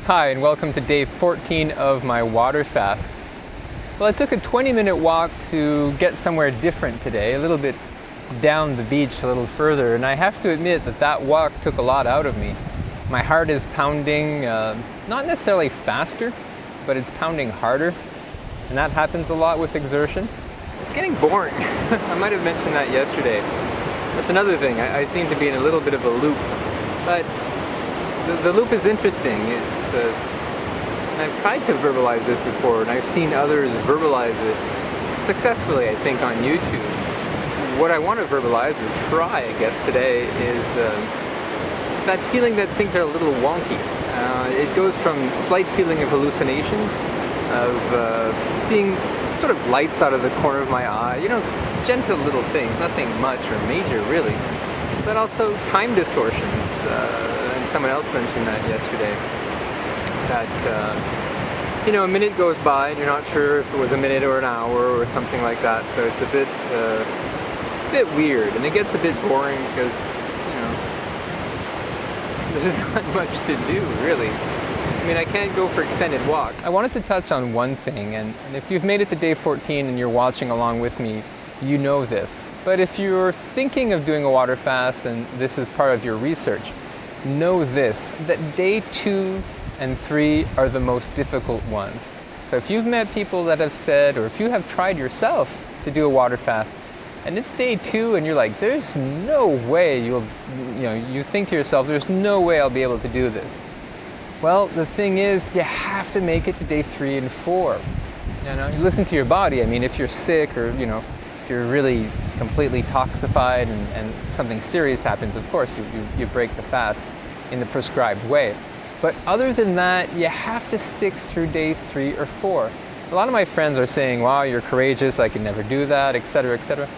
Hi, and welcome to day 14 of my water fast. Well, I took a 20-minute walk to get somewhere different today, a little bit down the beach, a little further, and I have to admit that walk took a lot out of me. My heart is pounding, not necessarily faster, but it's pounding harder, and that happens a lot with exertion. It's getting boring. I might have mentioned that yesterday. That's another thing. I seem to be in a little bit of a loop, but the loop is interesting. I've tried to verbalize this before, and I've seen others verbalize it successfully, I think, on YouTube. What I want to verbalize, or try, I guess, today is that feeling that things are a little wonky. It goes from slight feeling of hallucinations, of seeing sort of lights out of the corner of my eye, gentle little things, nothing much or major really, but also time distortions. And someone else mentioned that yesterday, that a minute goes by and you're not sure if it was a minute or an hour or something like that, so it's a bit weird, and it gets a bit boring because there's not much to do really. I mean, I can't go for extended walks. I wanted to touch on one thing, and if you've made it to day 14 and you're watching along with me, you know this. But if you're thinking of doing a water fast and this is part of your research, know this, that day 2 and 3 are the most difficult ones. So if you've met people that have said, or if you have tried yourself to do a water fast, and it's day 2 and you're like, there's no way you think to yourself, there's no way I'll be able to do this. Well, the thing is, you have to make it to day 3 and 4. You listen to your body. I mean, if you're sick or, if you're really completely toxified and something serious happens, of course, you break the fast in the prescribed way. But other than that, you have to stick through day 3 or 4. A lot of my friends are saying, wow, you're courageous, I could never do that, etc., etc.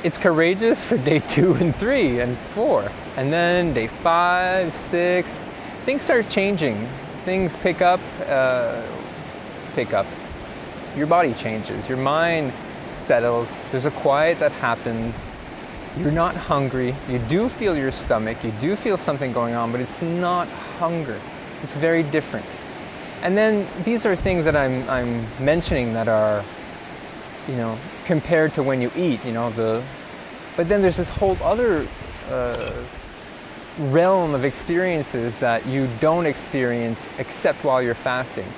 It's courageous for day 2 and 3 and 4. And then day 5, 6, things start changing. Things pick up. Your body changes. Your mind settles. There's a quiet that happens. You're not hungry. You do feel your stomach. You do feel something going on, but it's not hunger. It's very different. And then these are things that I'm mentioning that are, compared to when you eat. But then there's this whole other realm of experiences that you don't experience except while you're fasting.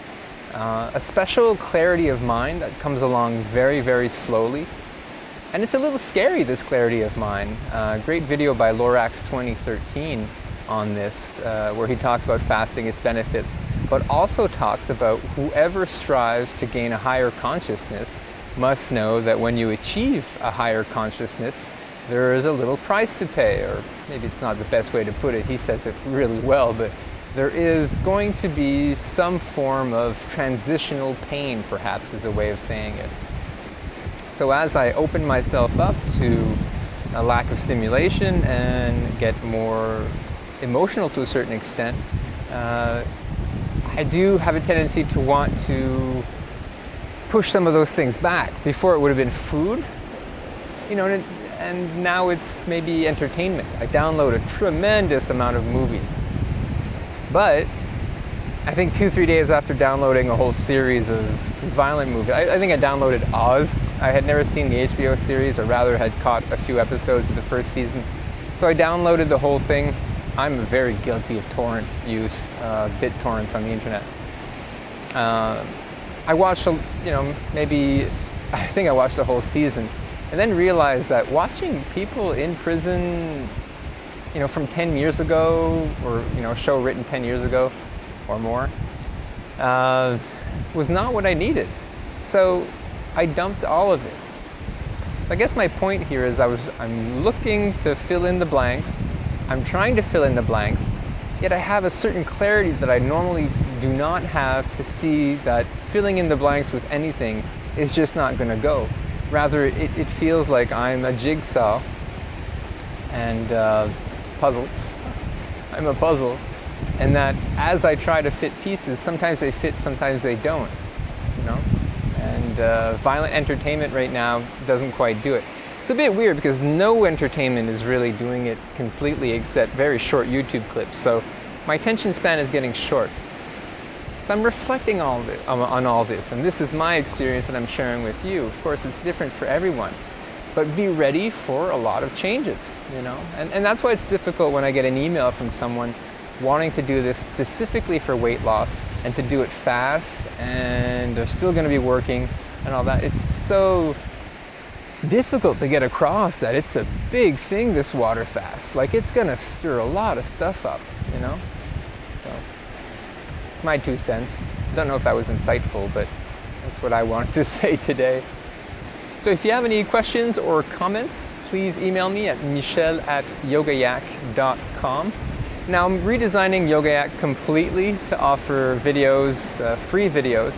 A special clarity of mind that comes along very, very slowly. And it's a little scary, this clarity of mind. Great video by Lorax 2013 on this, where he talks about fasting, its benefits, but also talks about whoever strives to gain a higher consciousness must know that when you achieve a higher consciousness, there is a little price to pay, or maybe it's not the best way to put it, he says it really well, but there is going to be some form of transitional pain, perhaps, is a way of saying it. So as I open myself up to a lack of stimulation and get more emotional to a certain extent, I do have a tendency to want to push some of those things back. Before it would have been food, and now it's maybe entertainment. I download a tremendous amount of movies. But I think 2-3 days after downloading a whole series of violent movies, I think I downloaded Oz. I had never seen the HBO series, or rather had caught a few episodes of the first season. So I downloaded the whole thing. I'm very guilty of torrent use, BitTorrents on the internet. I watched, I think I watched the whole season, and then realized that watching people in prison, from 10 years ago, or, a show written 10 years ago or more, was not what I needed. So I dumped all of it. I guess my point here is I'm looking to fill in the blanks. I'm trying to fill in the blanks, yet I have a certain clarity that I normally do not have to see that filling in the blanks with anything is just not going to go. Rather, it feels like I'm a jigsaw and puzzle. I'm a puzzle, and that as I try to fit pieces, sometimes they fit, sometimes they don't. And violent entertainment right now doesn't quite do it. It's a bit weird because no entertainment is really doing it completely except very short YouTube clips. So my attention span is getting short. So I'm reflecting on all this, and this is my experience that I'm sharing with you. Of course, it's different for everyone, but be ready for a lot of changes, you know? And that's why it's difficult when I get an email from someone wanting to do this specifically for weight loss and to do it fast, and they're still gonna be working and all that. It's so difficult to get across that it's a big thing, this water fast. Like, it's gonna stir a lot of stuff up, you know? So it's my 2 cents. Don't know if that was insightful, but that's what I wanted to say today. So if you have any questions or comments, please email me at michel@yogayak.com. Now, I'm redesigning Yogayak completely to offer videos, free videos,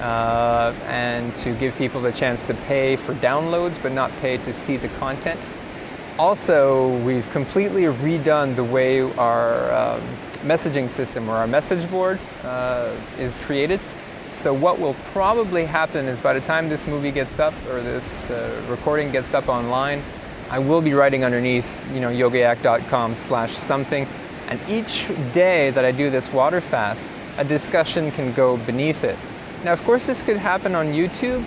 and to give people the chance to pay for downloads but not pay to see the content. Also, we've completely redone the way our messaging system, or our message board, is created. So what will probably happen is, by the time this movie gets up, or this recording gets up online, I will be writing underneath, you know, yogayak.com/something, and each day that I do this water fast, a discussion can go beneath it. Now, of course, this could happen on YouTube,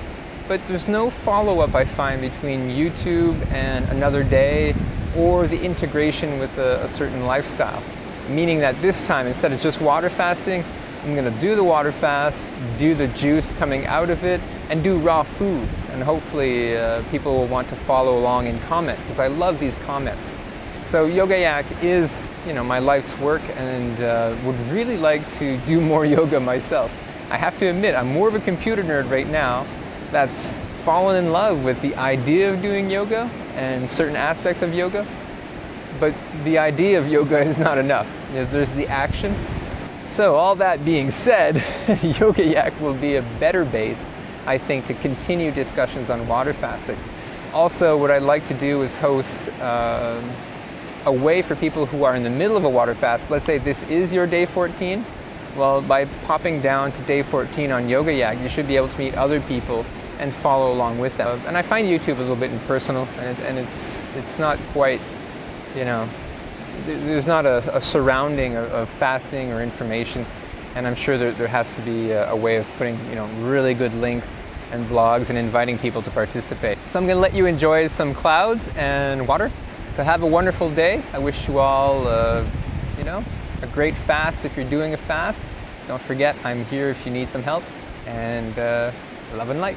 but there's no follow-up, I find, between YouTube and another day, or the integration with a certain lifestyle. Meaning that this time, instead of just water fasting, I'm gonna do the water fast, do the juice coming out of it, and do raw foods. And hopefully people will want to follow along and comment, because I love these comments. So Yogayak is, you know, my life's work, and would really like to do more yoga myself. I have to admit, I'm more of a computer nerd right now that's fallen in love with the idea of doing yoga and certain aspects of yoga. But the idea of yoga is not enough. You know, there's the action. So all that being said, Yogayak will be a better base, I think, to continue discussions on water fasting. Also, what I'd like to do is host a way for people who are in the middle of a water fast. Let's say this is your day 14. Well, by popping down to day 14 on Yogayak, you should be able to meet other people and follow along with them. And I find YouTube a little bit impersonal, and it's not quite, you know, there's not a surrounding of fasting or information, and I'm sure there has to be a way of putting, you know, really good links and blogs and inviting people to participate. So I'm going to let you enjoy some clouds and water. So have a wonderful day. I wish you all, you know, a great fast if you're doing a fast. Don't forget, I'm here if you need some help, and love and light.